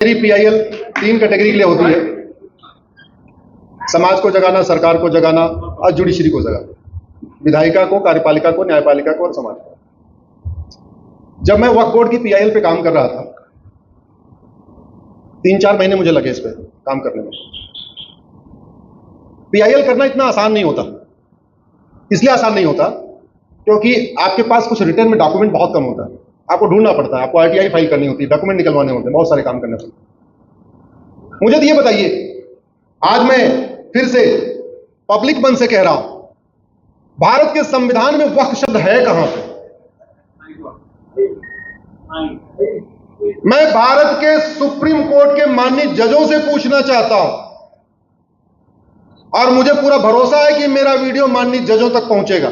PIL 3 category के लिए होती है: समाज को जगाना, सरकार को जगाना और जुडिशरी को जगाना, विधायिका को, कार्यपालिका को, न्यायपालिका को और समाज को। जब मैं वक्फ बोर्ड की पीआईएल पे काम कर रहा था, 3-4 महीने मुझे लगे इस पे काम करने में। पीआईएल करना इतना आसान नहीं होता। इसलिए आसान नहीं होता क्योंकि आपके पास कुछ रिटर्न में डॉक्यूमेंट बहुत कम होता है, आपको ढूंढना पड़ता है, आपको आरटीआई फाइल करनी होती है, डॉक्यूमेंट निकलवाने होते हैं, बहुत सारे काम करने होते हैं। मुझे तो ये बताइए, आज मैं फिर से पब्लिक मन से कह रहा हूं, भारत के संविधान में वक्फ शब्द है कहां पे? मैं भारत के सुप्रीम कोर्ट के माननीय जजों से पूछना चाहता हूं, और मुझे पूरा भरोसा है कि मेरा वीडियो माननीय जजों तक पहुंचेगा।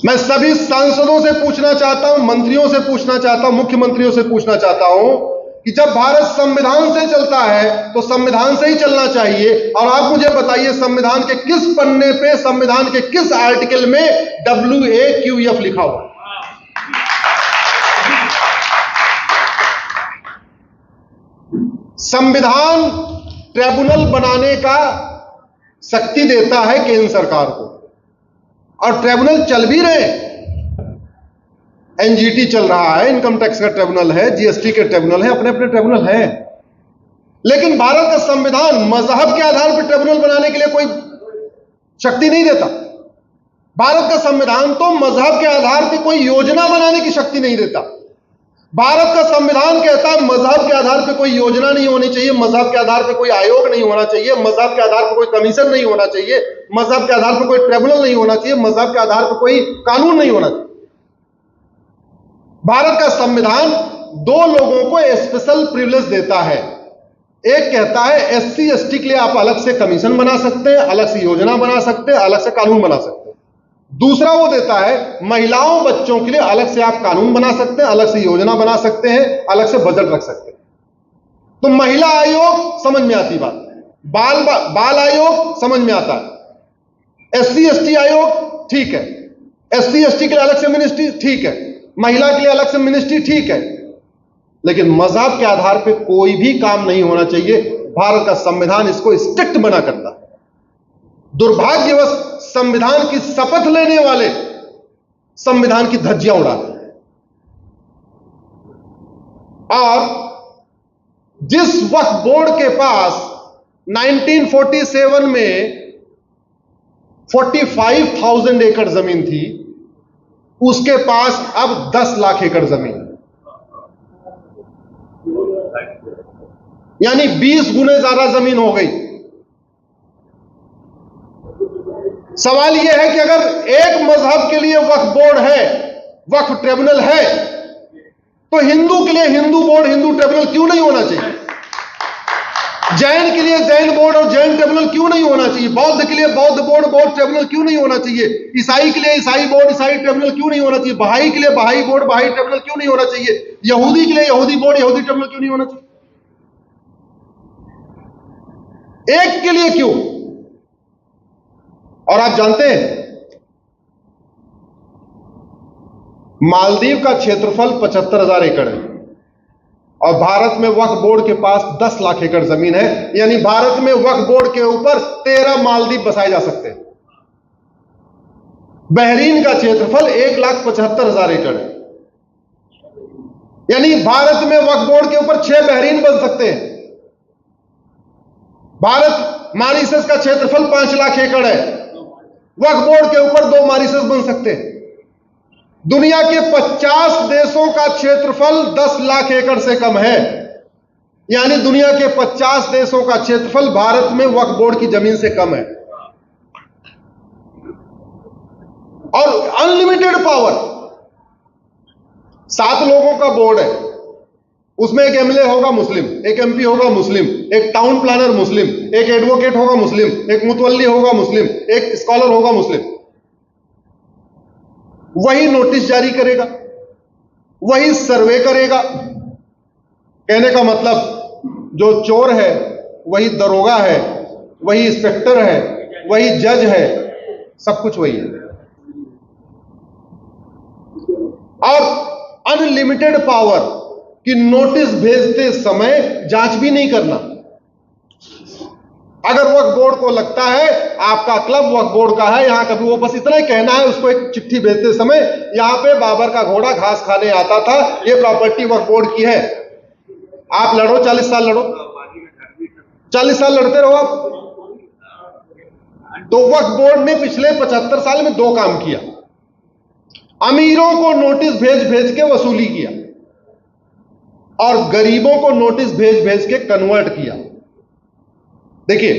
मैं सभी सांसदों से पूछना चाहता हूं, मंत्रियों से पूछना चाहता हूं, मुख्यमंत्रियों से पूछना चाहता हूं कि जब भारत संविधान से चलता है तो संविधान से ही चलना चाहिए। और आप मुझे बताइए, संविधान के किस पन्ने पे, संविधान के किस आर्टिकल में WAQF लिखा हुआ? संविधान ट्रिब्यूनल बनाने का शक्ति देता है केंद्र सरकार को, और ट्रिब्यूनल चल भी रहे। एनजीटी चल रहा है, इनकम टैक्स का ट्रिब्यूनल है, जीएसटी के ट्रिब्यूनल है, अपने अपने ट्रिब्यूनल है। लेकिन भारत का संविधान मजहब के आधार पर ट्रिब्यूनल बनाने के लिए कोई शक्ति नहीं देता। भारत का संविधान तो मजहब के आधार पर कोई योजना बनाने की शक्ति नहीं देता। भारत का संविधान कहता है मजहब के आधार पर कोई योजना नहीं होनी चाहिए, मजहब के आधार पर कोई आयोग नहीं होना चाहिए, मजहब के आधार पर कोई कमीशन नहीं होना चाहिए, मजहब के आधार पर कोई ट्रिब्यूनल नहीं होना चाहिए, मजहब के आधार पर कोई कानून नहीं होना चाहिए। भारत का संविधान 2 लोगों को स्पेशल प्रिविलेज देता है। एक कहता है SC ST के लिए आप अलग से कमीशन बना सकते हैं, अलग से योजना बना सकते हैं, अलग से कानून बना सकते हैं। दूसरा वो देता है महिलाओं, बच्चों के लिए अलग से आप कानून बना सकते हैं, अलग से योजना बना सकते हैं, अलग से बजट रख सकते हैं। तो महिला आयोग समझ में आती बात, बाल आयोग समझ में आता है, SC ST आयोग ठीक है, SC ST के लिए अलग से मिनिस्ट्री ठीक है, महिला के लिए अलग से मिनिस्ट्री ठीक है, लेकिन मजहब के आधार पर कोई भी काम नहीं होना चाहिए। भारत का संविधान इसको स्ट्रिक्ट मना करता है। दुर्भाग्यवश संविधान की शपथ लेने वाले संविधान की धज्जियां उड़ाते हैं। और जिस वक्फ बोर्ड के पास 1947 में 45,000 एकड़ जमीन थी, उसके पास अब 10 लाख एकड़ जमीन है, यानी 20 गुने ज्यादा जमीन हो गई। सवाल यह है कि अगर एक मजहब के लिए वक्फ बोर्ड है, वक्फ ट्रिब्यूनल है, तो हिंदू के लिए हिंदू बोर्ड, हिंदू ट्रिब्यूनल क्यों नहीं होना चाहिए? जैन के लिए जैन बोर्ड और जैन ट्रिब्यूनल क्यों नहीं होना चाहिए? बौद्ध के लिए बौद्ध बोर्ड, बौद्ध ट्रिब्यूनल क्यों नहीं होना चाहिए? ईसाई के लिए ईसाई बोर्ड, ईसाई ट्रिब्यूनल क्यों नहीं होना चाहिए? बहाई के लिए बहाई बोर्ड, बहाई ट्रिब्यूनल क्यों नहीं होना चाहिए? यहूदी के लिए यहूदी बोर्ड, यहूदी ट्रिब्यूनल क्यों नहीं होना चाहिए? एक के लिए क्यों? और आप जानते हैं, मालदीव का क्षेत्रफल 75,000 एकड़ है, और भारत में वक्फ बोर्ड के पास 10 लाख एकड़ जमीन है, यानी भारत में वक्फ बोर्ड के ऊपर 13 मालदीव बसाए जा सकते हैं। बहरीन का क्षेत्रफल 1,75,000 एकड़ है, यानी भारत में वक्फ बोर्ड के ऊपर 6 बहरीन बन सकते हैं। भारत मॉरिशस का क्षेत्रफल 5 लाख एकड़ है, वक्फ बोर्ड के ऊपर 2 मॉरिशस बन सकते हैं। दुनिया के 50 देशों का क्षेत्रफल 10 लाख एकड़ से कम है, यानी दुनिया के 50 देशों का क्षेत्रफल भारत में वक्फ बोर्ड की जमीन से कम है। और अनलिमिटेड पावर, 7 लोगों का बोर्ड है, उसमें एक एमएलए होगा मुस्लिम, एक एमपी होगा मुस्लिम, एक टाउन प्लानर मुस्लिम, एक एडवोकेट होगा मुस्लिम, एक मुतवल्ली होगा मुस्लिम, एक स्कॉलर होगा मुस्लिम। वही नोटिस जारी करेगा, वही सर्वे करेगा। कहने का मतलब, जो चोर है वही दरोगा है, वही इंस्पेक्टर है, वही जज है, सब कुछ वही है। और अनलिमिटेड पावर कि नोटिस भेजते समय जांच भी नहीं करना। अगर वक्फ बोर्ड को लगता है आपका क्लब वक्फ बोर्ड का है, यहां कभी वो बस इतना ही कहना है उसको एक चिट्ठी भेजते समय, यहां पे बाबर का घोड़ा घास खाने आता था, ये प्रॉपर्टी वक्फ बोर्ड की है, आप लड़ो 40 साल लड़ो, 40 साल लड़ते रहो आप। तो वक्फ बोर्ड ने पिछले 75 साल में 2 काम किया। अमीरों को नोटिस भेज भेज के वसूली किया और गरीबों को नोटिस भेज भेज के कन्वर्ट किया। देखिए,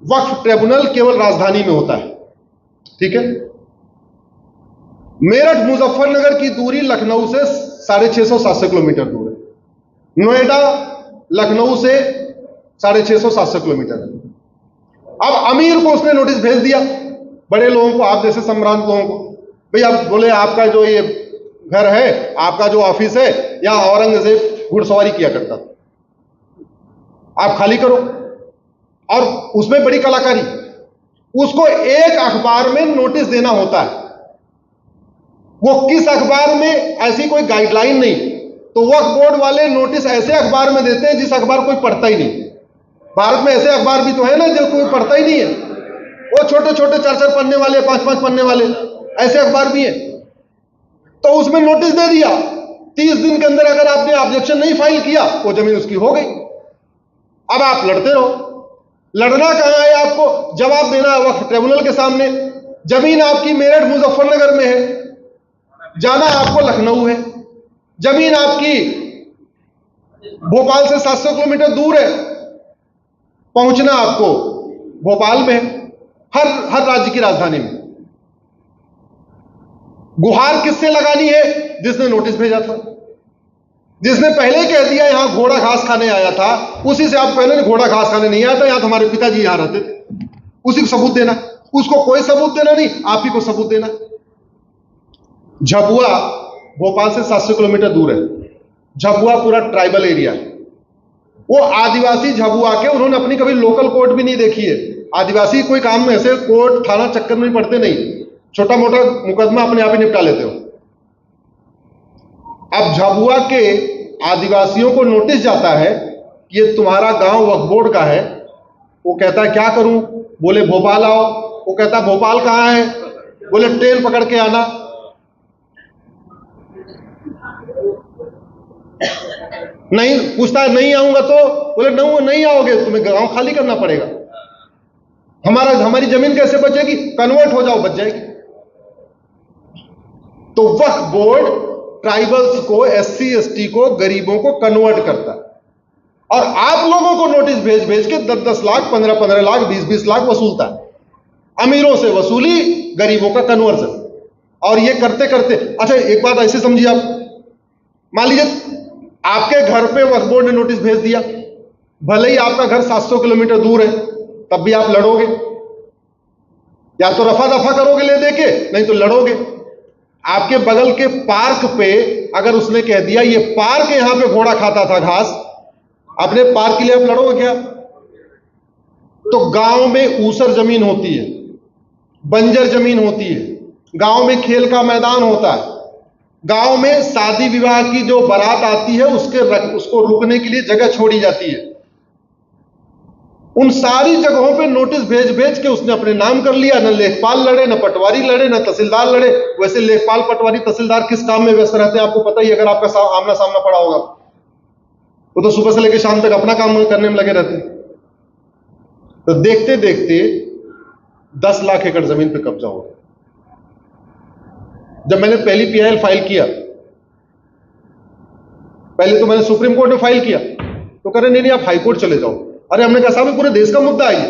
वक्फ ट्रिब्यूनल केवल राजधानी में होता है, ठीक है। मेरठ मुजफ्फरनगर की दूरी लखनऊ से 650-700 किलोमीटर दूर है। नोएडा लखनऊ से 650-700 किलोमीटर है। अब अमीर को उसने नोटिस भेज दिया, बड़े लोगों को, आप जैसे सम्रांत लोगों को, भाई आप बोले आपका जो ये घर है, आपका जो ऑफिस है, यहां औरंगजेब घुड़सवारी किया करता था, आप खाली करो। और उसमें बड़ी कलाकारी, उसको एक अखबार में नोटिस देना होता है। वो किस अखबार में, ऐसी कोई गाइडलाइन नहीं। तो वक्फ बोर्ड वाले नोटिस ऐसे अखबार में देते हैं जिस अखबार कोई पढ़ता ही नहीं। भारत में ऐसे अखबार भी तो है ना जो कोई पढ़ता ही नहीं है, वो छोटे छोटे 4-4 पन्ने वाले, 5-5 पन्ने वाले ऐसे अखबार भी है। तो उसमें नोटिस दे दिया, 30 दिन के अंदर अगर आपने ऑब्जेक्शन नहीं फाइल किया, वो जमीन उसकी हो गई। अब आप लड़ते रहो। लड़ना कहां है, आपको जवाब देना है वक्फ ट्रिब्यूनल के सामने। जमीन आपकी मेरठ मुजफ्फरनगर में है, जाना आपको लखनऊ है। जमीन आपकी भोपाल से 700 किलोमीटर दूर है, पहुंचना आपको भोपाल में है, हर राज्य की राजधानी में। गुहार किससे लगानी है? जिसने नोटिस भेजा था, जिसने पहले कह दिया यहां घोड़ा घास खाने आया था, उसी से आप पहले घोड़ा घास खाने नहीं आया था, यहां तुम्हारे पिताजी यहां रहते थे, उसी को सबूत देना। उसको कोई सबूत देना नहीं, आप ही को सबूत देना। झाबुआ भोपाल से 700 किलोमीटर दूर है। झाबुआ पूरा ट्राइबल एरिया है। वो आदिवासी झाबुआ के, उन्होंने अपनी कभी लोकल कोर्ट भी नहीं देखी है। आदिवासी कोई काम में ऐसे कोर्ट थाना चक्कर में पड़ते नहीं, छोटा मोटा मुकदमा अपने आप ही निपटा लेते हो। अब झाबुआ के आदिवासियों को नोटिस जाता है कि ये तुम्हारा गांव वक्फ बोर्ड का है। वो कहता है क्या करूं? बोले भोपाल आओ। वो कहता भोपाल कहां है? बोले ट्रेन पकड़ के आना। नहीं, पूछता है नहीं आऊंगा तो? बोले नहीं आओगे, तुम्हें गांव खाली करना पड़ेगा। हमारी जमीन कैसे बचेगी? कन्वर्ट हो जाओ, बच जाएगी। तो वक्फ बोर्ड ट्राइबल्स को, SC ST को, गरीबों को कन्वर्ट करता है और आप लोगों को नोटिस भेज भेज के 10-10 लाख, 15-15 लाख, 20-20 लाख वसूलता है। अमीरों से वसूली, गरीबों का कन्वर्जन। और ये करते करते, अच्छा एक बात ऐसे समझिए आप, मान लीजिए आपके घर पे वक्फ बोर्ड ने नोटिस भेज दिया, भले ही आपका घर 700 किलोमीटर दूर है, तब भी आप लड़ोगे। या तो रफा दफा करोगे ले देके, नहीं तो लड़ोगे। आपके बगल के पार्क पे अगर उसने कह दिया ये पार्क, यहां पे घोड़ा खाता था घास, अपने पार्क के लिए आप लड़ोगे क्या? तो गांव में ऊसर जमीन होती है, बंजर जमीन होती है, गांव में खेल का मैदान होता है, गांव में शादी विवाह की जो बारात आती है उसको रुकने के लिए जगह छोड़ी जाती है। उन सारी जगहों पे नोटिस भेज भेज के उसने अपने नाम कर लिया। न लेखपाल लड़े, न पटवारी लड़े, न तहसीलदार लड़े। वैसे लेखपाल, पटवारी, तहसीलदार किस काम में व्यस्त रहते हैं आपको पता ही, अगर आपका आमना सामना पड़ा होगा। वो तो सुबह से लेकर शाम तक अपना काम करने में लगे रहते हैं। तो देखते देखते 10 लाख एकड़ जमीन पे कब्जा हो गया। जब मैंने पहली PIL फाइल किया, पहले तो मैंने सुप्रीम कोर्ट में फाइल किया, तो कह रहे नहीं आप हाई कोर्ट चले जाओ। अरे हमने कहा साहब पूरे देश का मुद्दा है।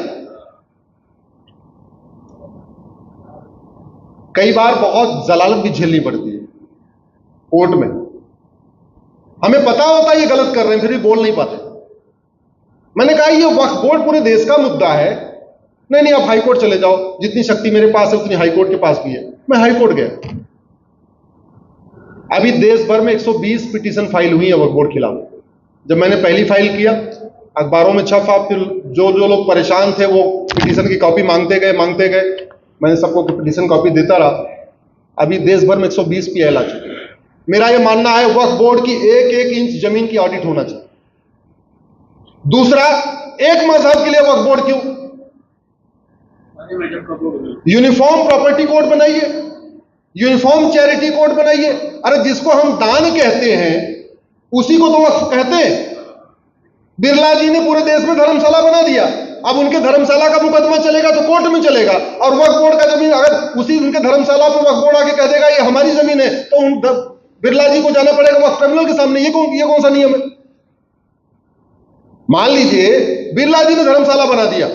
कई बार बहुत जलालत भी झेलनी पड़ती है कोर्ट में। हमें पता होता है ये गलत कर रहे हैं, फिर भी बोल नहीं पाते। मैंने कहा ये वक्फ बोर्ड पूरे देश का मुद्दा है, नहीं आप हाई कोर्ट चले जाओ, जितनी शक्ति मेरे पास है उतनी हाई कोर्ट के पास भी है। मैं हाई कोर्ट गया। अभी देश भर में 120 पिटीशन फाइल हुई है वक्फ बोर्ड के खिलाफ। जब मैंने पहली फाइल किया, अखबारों में छपा, फिर जो लोग परेशान थे वो पिटीशन की कॉपी मांगते गए। मैंने सबको पिटीशन कॉपी देता रहा। अभी देश भर में 120 PIL आ चुकी है। मेरा यह मानना है वक्फ बोर्ड की एक एक इंच जमीन की ऑडिट होना चाहिए। दूसरा, एक मजहब के लिए वक्फ बोर्ड क्यों? यूनिफॉर्म प्रॉपर्टी कोड बनाइए, यूनिफॉर्म चैरिटी कोड बनाइए। अरे जिसको हम दान कहते हैं उसी को तो वक्फ कहते हैं। बिरला जी ने पूरे देश में धर्मशाला बना दिया, अब उनके धर्मशाला का मुकदमा चलेगा तो कोर्ट में चलेगा, और वक्फ बोर्ड का जमीन अगर उसी उनके धर्मशाला पर वक्फ बोर्ड आके कह देगा ये हमारी जमीन है, तो उन बिरला जी को जाना पड़ेगा वक्फ ट्रिब्यूनल के सामने। ये कौन सा नियम है? मान लीजिए बिरला जी ने धर्मशाला बना दिया,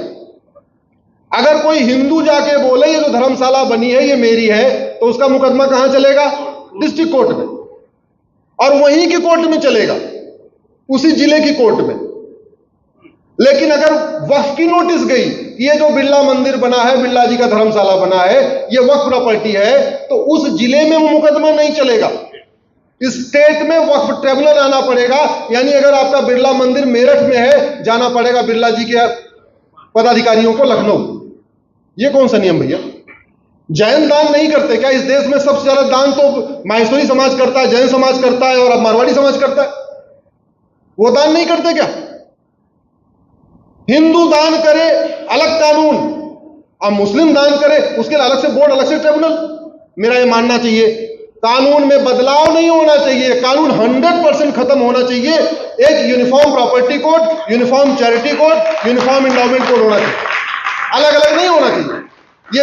अगर कोई हिंदू जाके बोले ये जो धर्मशाला बनी है ये मेरी है, तो उसका मुकदमा कहां चलेगा? डिस्ट्रिक्ट कोर्ट में, और वहीं के कोर्ट में चलेगा, उसी जिले की कोर्ट में। लेकिन अगर वक्फ की नोटिस गई, ये जो बिरला मंदिर बना है, बिरला जी का धर्मशाला बना है, ये वक्फ प्रॉपर्टी है, तो उस जिले में वो मुकदमा नहीं चलेगा, स्टेट में वक्फ ट्रिब्यूनल आना पड़ेगा। यानी अगर आपका बिरला मंदिर मेरठ में है, जाना पड़ेगा बिरला जी के पदाधिकारियों को लखनऊ। ये कौन सा नियम भैया? जैन दान नहीं करते क्या? इस देश में सबसे ज्यादा दान तो माहेश्वरी समाज करता है, जैन समाज करता है, और अब मारवाड़ी समाज करता है। वो दान नहीं करते क्या? हिंदू दान करे अलग कानून, अब मुस्लिम दान करे उसके लिए अलग से बोर्ड, अलग से ट्रिब्यूनल। मेरा ये मानना चाहिए कानून में बदलाव नहीं होना चाहिए, कानून 100% खत्म होना चाहिए। एक uniform property code, uniform charity code, uniform endowment code होना चाहिए, अलग अलग नहीं होना चाहिए। ये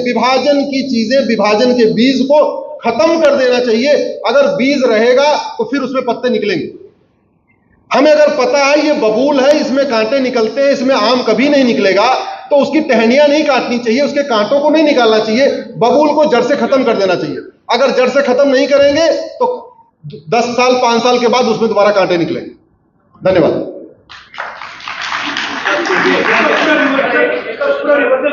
विभाजन की चीजें, विभाजन के बीज को खत्म कर देना चाहिए। अगर बीज रहेगा तो फिर उसमें पत्ते निकलेंगे। हमें अगर पता है ये बबूल है, इसमें कांटे निकलते हैं, इसमें आम कभी नहीं निकलेगा, तो उसकी टहनियां नहीं काटनी चाहिए, उसके कांटों को नहीं निकालना चाहिए, बबूल को जड़ से खत्म कर देना चाहिए। अगर जड़ से खत्म नहीं करेंगे तो 10 साल 5 साल के बाद उसमें दोबारा कांटे निकलेंगे। धन्यवाद।